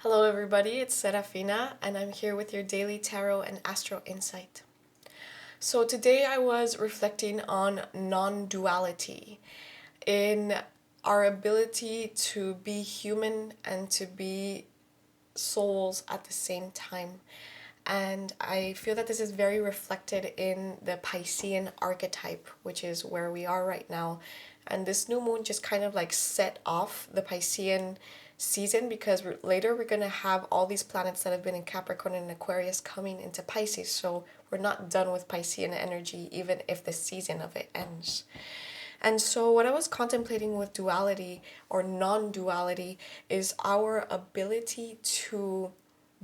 Hello, everybody. It's Serafina, and I'm here with your daily tarot and astro insight. So, today I was reflecting on non duality in our ability to be human and to be souls at the same time. And I feel that this is very reflected in the Piscean archetype, which is where we are right now. And this new moon just kind of like set off the Piscean season because later we're going to have all these planets that have been in Capricorn and Aquarius coming into Pisces. So we're not done with Piscean energy, even if the season of it ends. And so, what I was contemplating with duality or non duality is our ability to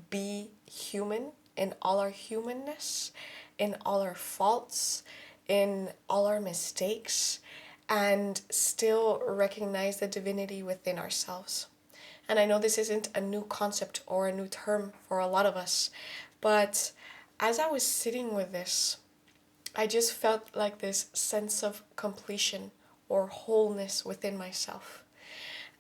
be human in all our humanness, in all our faults, in all our mistakes, and still recognize the divinity within ourselves. And I know this isn't a new concept or a new term for a lot of us, but as I was sitting with this, I just felt like this sense of completion or wholeness within myself.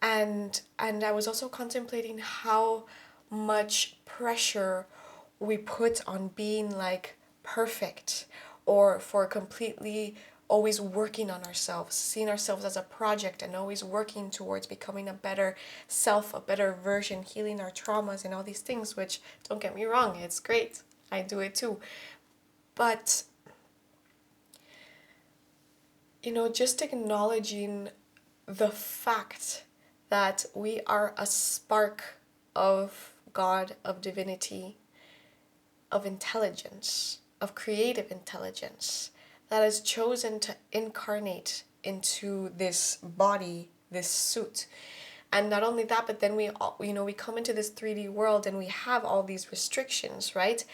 And I was also contemplating how much pressure we put on being like perfect or for completely always working on ourselves, seeing ourselves as a project and always working towards becoming a better self, a better version, healing our traumas and all these things, which don't get me wrong, it's great. I do it too. But just acknowledging the fact that we are a spark of God, of divinity, of intelligence, of creative intelligence that has chosen to incarnate into this body, this suit. And not only that, but then we come into this 3D world and we have all these restrictions, right?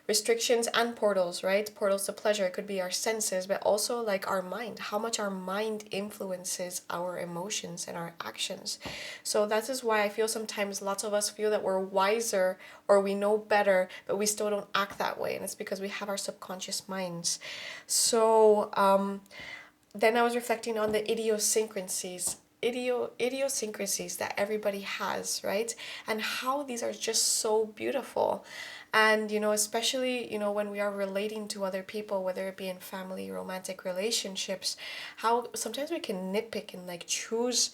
Restrictions and portals, right? Portals to pleasure. It could be our senses, but also like our mind, how much our mind influences our emotions and our actions. So that is why I feel sometimes lots of us feel that we're wiser or we know better, but we still don't act that way. And it's because we have our subconscious minds. So then I was reflecting on the idiosyncrasies that everybody has, right? And how these are just so beautiful. And especially when we are relating to other people, whether it be in family, romantic relationships, how sometimes we can nitpick and like choose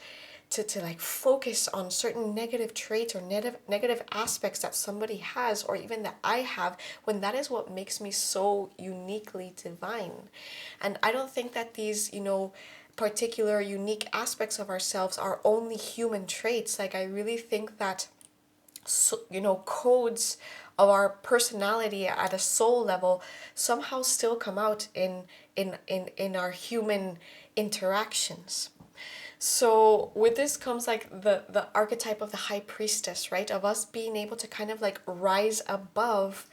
to like focus on certain negative traits or negative aspects that somebody has or even that I have, when that is what makes me so uniquely divine. And I don't think that these particular unique aspects of ourselves are only human traits. Like I really think that codes of our personality at a soul level somehow still come out in our human interactions. So with this comes like the archetype of the high priestess, right? Of us being able to kind of like rise above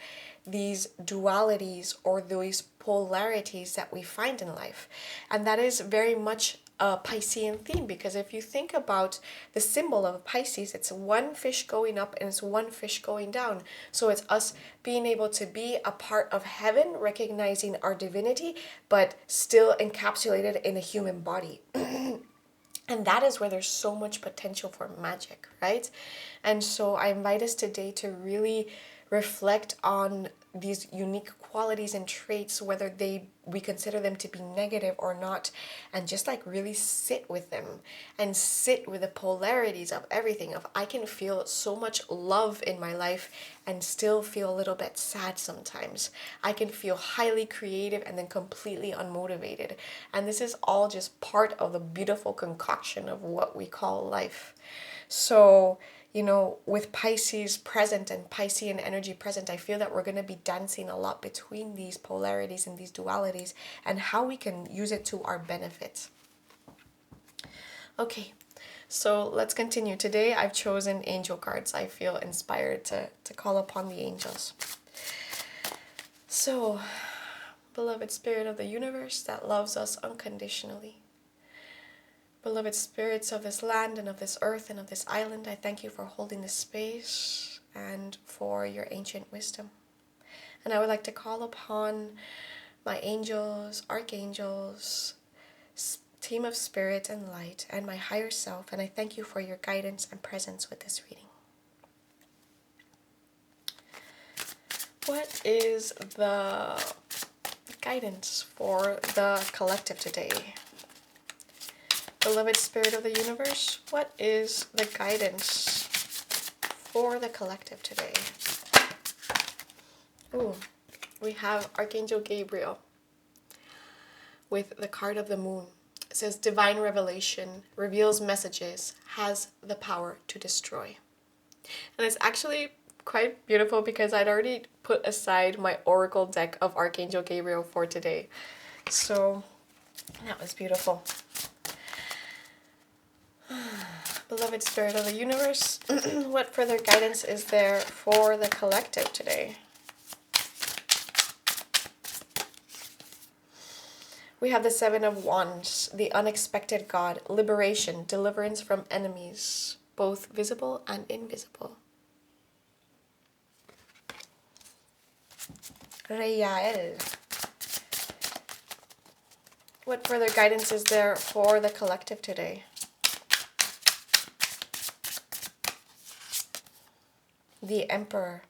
these dualities or these polarities that we find in life. And that is very much a Piscean theme, because if you think about the symbol of Pisces, it's one fish going up and it's one fish going down. So it's us being able to be a part of heaven, recognizing our divinity, but still encapsulated in a human body. And that is where there's so much potential for magic, right? And so I invite us today to really reflect on these unique qualities and traits, whether we consider them to be negative or not, and just like really sit with them and sit with the polarities of everything. Of I can feel so much love in my life and still feel a little bit sad sometimes. I can feel highly creative and then completely unmotivated. And this is all just part of the beautiful concoction of what we call life. So with Pisces present and Piscean energy present, I feel that we're going to be dancing a lot between these polarities and these dualities and how we can use it to our benefit. Okay, so let's continue. Today I've chosen angel cards. I feel inspired to call upon the angels. So, beloved spirit of the universe that loves us unconditionally, beloved spirits of this land and of this earth and of this island, I thank you for holding this space and for your ancient wisdom. And I would like to call upon my angels, archangels, team of spirit and light, and my higher self, and I thank you for your guidance and presence with this reading. What is the guidance for the collective today? Beloved Spirit of the Universe, what is the guidance for the collective today? Ooh, we have Archangel Gabriel with the card of the moon. It says, divine revelation reveals messages, has the power to destroy. And it's actually quite beautiful because I'd already put aside my oracle deck of Archangel Gabriel for today. So that was beautiful. Beloved Spirit of the Universe, what further guidance is there for the collective today? We have the Seven of Wands, the unexpected God, liberation, deliverance from enemies, both visible and invisible. Reyael. What further guidance is there for the collective today? The Emperor,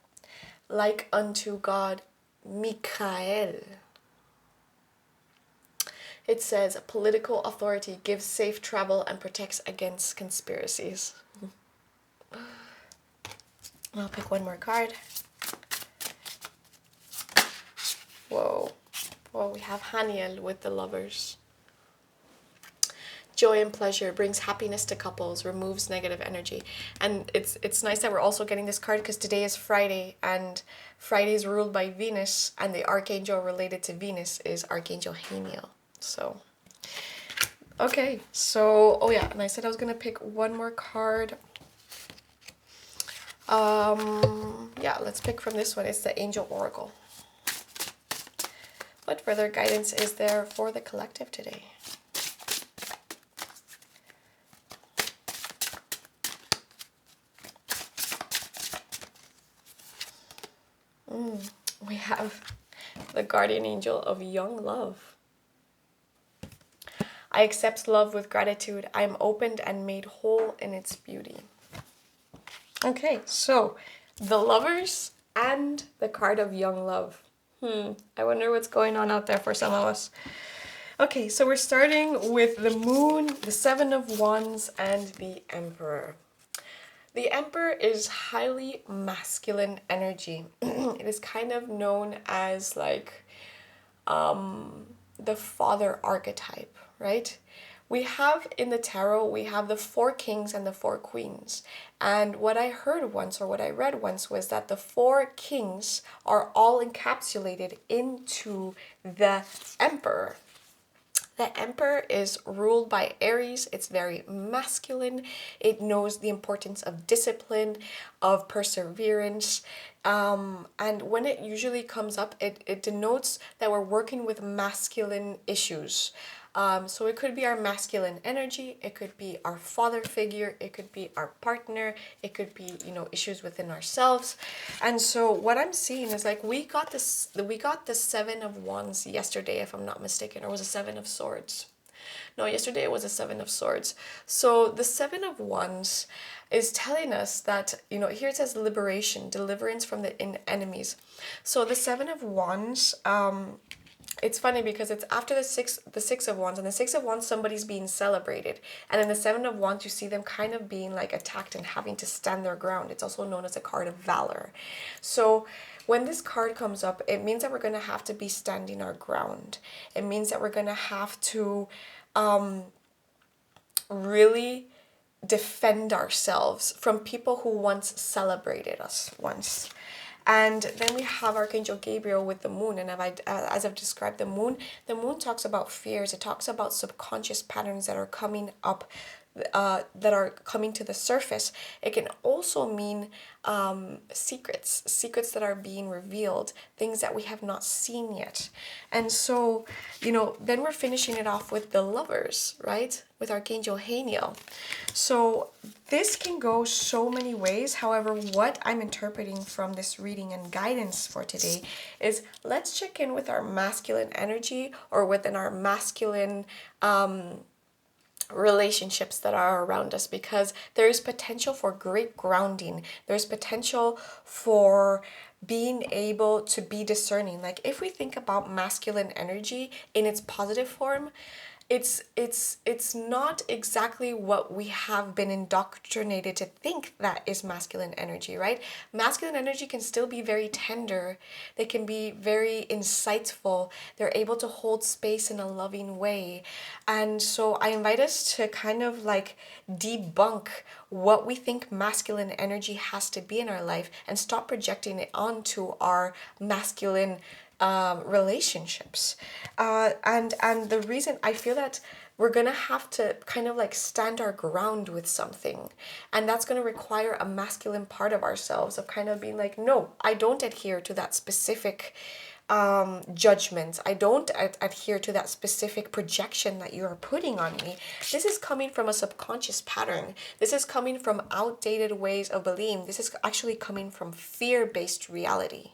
like unto God, Michael. It says, political authority gives safe travel and protects against conspiracies. I'll pick one more card. Whoa. Well, we have Haniel with the Lovers. Joy and pleasure brings happiness to couples, removes negative energy. And it's nice that we're also getting this card because today is Friday, and Friday is ruled by Venus, and the archangel related to Venus is Archangel Haniel. So, okay. So, oh yeah, and I said I was going to pick one more card. Yeah, let's pick from this one. It's the Angel Oracle. What further guidance is there for the collective today? We have the guardian angel of young love. I accept love with gratitude. I am opened and made whole in its beauty. Okay, so the Lovers and the card of young love. I wonder what's going on out there for some of us. Okay, so we're starting with the Moon, the Seven of Wands, and the Emperor. The Emperor is highly masculine energy. It is kind of known as like the father archetype, right? We have in the tarot, we have the 4 kings and the 4 queens. And what I heard once, or what I read once, was that the 4 kings are all encapsulated into the Emperor. The Emperor is ruled by Aries. It's very masculine. It knows the importance of discipline, of perseverance. And when it usually comes up, it denotes that we're working with masculine issues. So it could be our masculine energy, it could be our father figure, it could be our partner, it could be, issues within ourselves. And so what I'm seeing is like we got the 7 of Wands yesterday, if I'm not mistaken, or was it 7 of Swords? No, yesterday it was a 7 of Swords. So the 7 of Wands is telling us that, here it says liberation, deliverance from the enemies. So the 7 of Wands, it's funny because it's after the six of Wands, and the 6 of Wands, somebody's being celebrated, and in the 7 of Wands, you see them kind of being like attacked and having to stand their ground. It's also known as a card of valor. So when this card comes up, it means that we're going to have to be standing our ground. It means that we're going to have to really defend ourselves from people who once celebrated us once. And then we have Archangel Gabriel with the moon. And as I've described the moon talks about fears. It talks about subconscious patterns that are coming up, that are coming to the surface. It can also mean secrets that are being revealed, things that we have not seen yet. And so, then we're finishing it off with the Lovers, right? With Archangel Haniel. So this can go so many ways. However, what I'm interpreting from this reading and guidance for today is let's check in with our masculine energy, or within our masculine relationships that are around us, because there is potential for great grounding. There's potential for being able to be discerning. Like if we think about masculine energy in its positive form, it's not exactly what we have been indoctrinated to think that is masculine energy, right? Masculine energy can still be very tender. They can be very insightful. They're able to hold space in a loving way. And so I invite us to kind of like debunk what we think masculine energy has to be in our life and stop projecting it onto our masculine relationships. And the reason I feel that we're gonna have to kind of like stand our ground with something, and that's gonna require a masculine part of ourselves of kind of being like, no, I don't adhere to that specific judgment. I don't adhere to that specific projection that you are putting on me. This is coming from a subconscious pattern. This is coming from outdated ways of believing. This is actually coming from fear-based reality.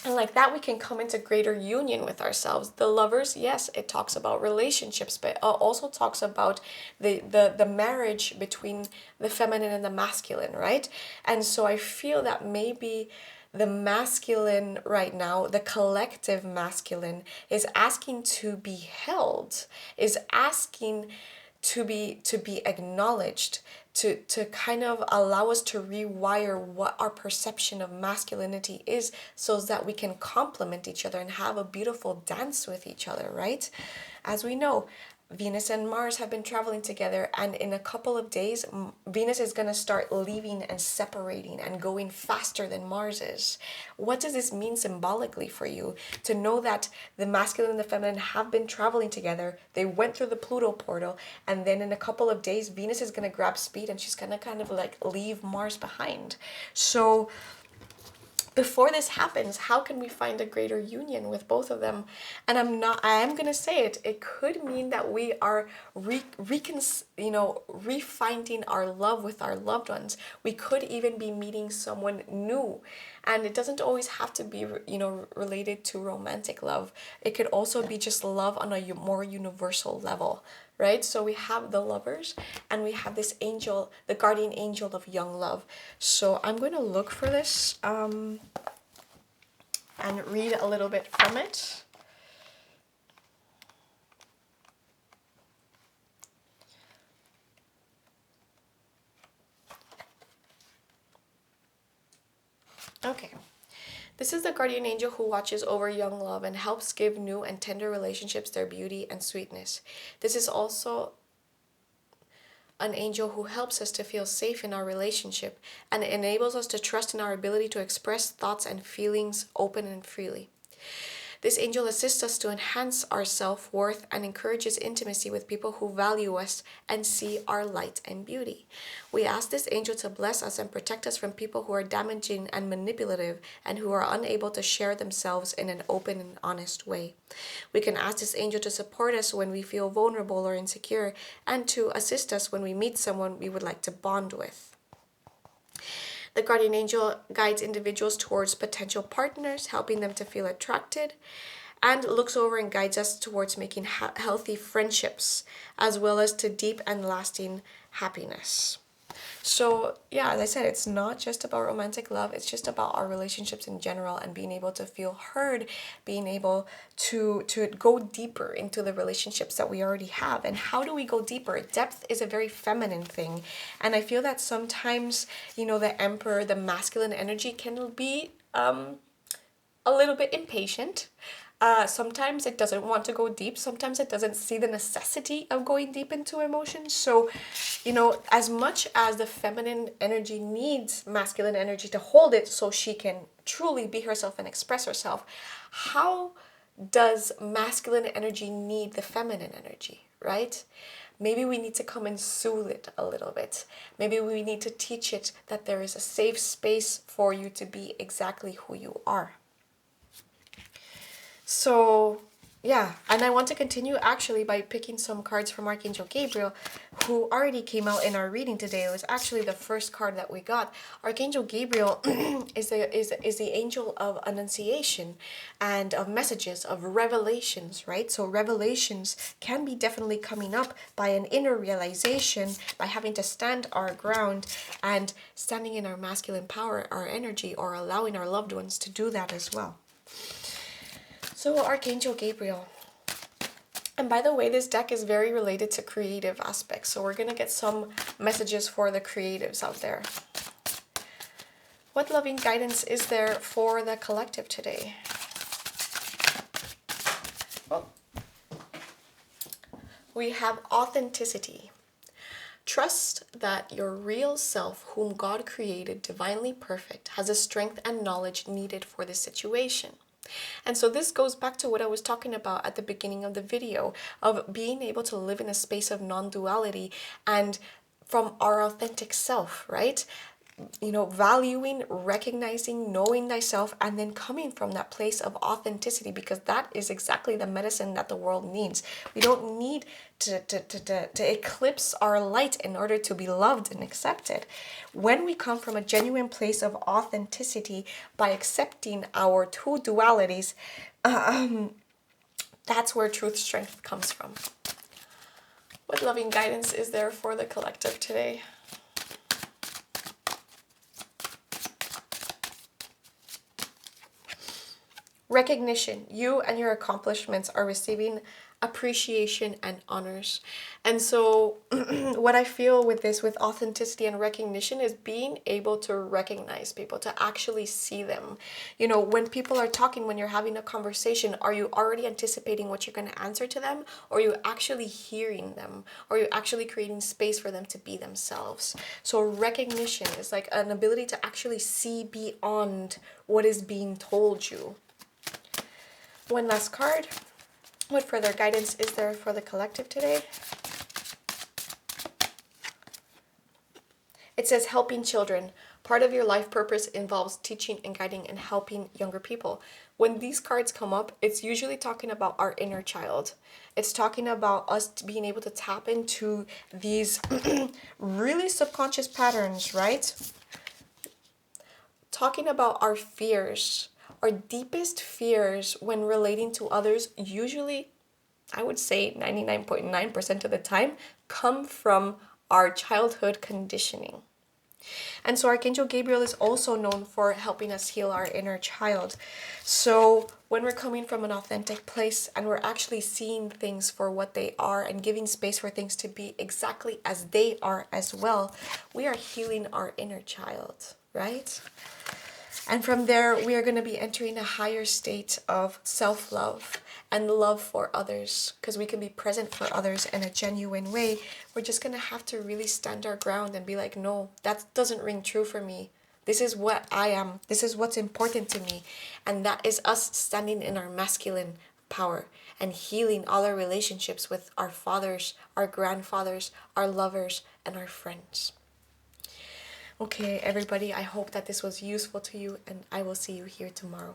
And like that, we can come into greater union with ourselves. The lovers, yes, it talks about relationships, but it also talks about the marriage between the feminine and the masculine, right? And so I feel that maybe the masculine right now, the collective masculine, is asking to be held, is asking to be acknowledged, to kind of allow us to rewire what our perception of masculinity is, so that we can complement each other and have a beautiful dance with each other, right? As we know, Venus and Mars have been traveling together, and in a couple of days, Venus is going to start leaving and separating and going faster than Mars is. What does this mean symbolically for you? To know that the masculine and the feminine have been traveling together, they went through the Pluto portal, and then in a couple of days, Venus is going to grab speed and she's going to kind of like leave Mars behind. So before this happens, how can we find a greater union with both of them? And I am going to say it. It could mean that we are refinding our love with our loved ones. We could even be meeting someone new. And it doesn't always have to be, related to romantic love. It could also be just love on a more universal level, right? So we have the lovers and we have this angel, the guardian angel of young love. So I'm going to look for this and read a little bit from it. Okay. This is the guardian angel who watches over young love and helps give new and tender relationships their beauty and sweetness. This is also an angel who helps us to feel safe in our relationship and enables us to trust in our ability to express thoughts and feelings open and freely. This angel assists us to enhance our self-worth and encourages intimacy with people who value us and see our light and beauty. We ask this angel to bless us and protect us from people who are damaging and manipulative and who are unable to share themselves in an open and honest way. We can ask this angel to support us when we feel vulnerable or insecure, and to assist us when we meet someone we would like to bond with. The guardian angel guides individuals towards potential partners, helping them to feel attracted, and looks over and guides us towards making healthy friendships, as well as to deep and lasting happiness. So yeah, as I said, it's not just about romantic love, it's just about our relationships in general and being able to feel heard, being able to go deeper into the relationships that we already have. And how do we go deeper? Depth is a very feminine thing. And I feel that sometimes, the emperor, the masculine energy can be a little bit impatient. Sometimes it doesn't want to go deep. Sometimes it doesn't see the necessity of going deep into emotions. So, as much as the feminine energy needs masculine energy to hold it so she can truly be herself and express herself, how does masculine energy need the feminine energy, right? Maybe we need to come and soothe it a little bit. Maybe we need to teach it that there is a safe space for you to be exactly who you are. So Yeah, and I want to continue actually by picking some cards from Archangel Gabriel, who already came out in our reading today. It was actually the first card that we got. Archangel Gabriel is the angel of annunciation and of messages, of revelations, right? So revelations can be definitely coming up by an inner realization, by having to stand our ground and standing in our masculine power, our energy, or allowing our loved ones to do that as well. So Archangel Gabriel. And by the way, this deck is very related to creative aspects. So we're going to get some messages for the creatives out there. What loving guidance is there for the collective today? Well, we have authenticity. Trust that your real self, whom God created divinely perfect, has the strength and knowledge needed for this situation. And so this goes back to what I was talking about at the beginning of the video, of being able to live in a space of non-duality and from our authentic self, right? You know, valuing, recognizing, knowing thyself, and then coming from that place of authenticity, because that is exactly the medicine that the world needs. We don't need to eclipse our light in order to be loved and accepted. When we come from a genuine place of authenticity by accepting our two dualities, that's where truth strength comes from. What loving guidance is there for the collective today? Recognition. You and your accomplishments are receiving appreciation and honors. And so what I feel with this, with authenticity and recognition, is being able to recognize people, to actually see them. You know, when people are talking, when you're having a conversation, are you already anticipating what you're going to answer to them? Or are you actually hearing them? Or are you actually creating space for them to be themselves? So recognition is like an ability to actually see beyond what is being told you. One last card. What further guidance is there for the collective today? It says helping children. Part of your life purpose involves teaching and guiding and helping younger people. When these cards come up, it's usually talking about our inner child. It's talking about us being able to tap into these really subconscious patterns, right? Talking about our fears. Our deepest fears when relating to others, usually, I would say 99.9% of the time, come from our childhood conditioning. And so Archangel Gabriel is also known for helping us heal our inner child. So when we're coming from an authentic place and we're actually seeing things for what they are and giving space for things to be exactly as they are as well, we are healing our inner child, right? And from there, we are going to be entering a higher state of self-love and love for others, because we can be present for others in a genuine way. We're just going to have to really stand our ground and be like, no, that doesn't ring true for me. This is what I am. This is what's important to me. And that is us standing in our masculine power and healing all our relationships with our fathers, our grandfathers, our lovers, and our friends. Okay, everybody, I hope that this was useful to you, and I will see you here tomorrow.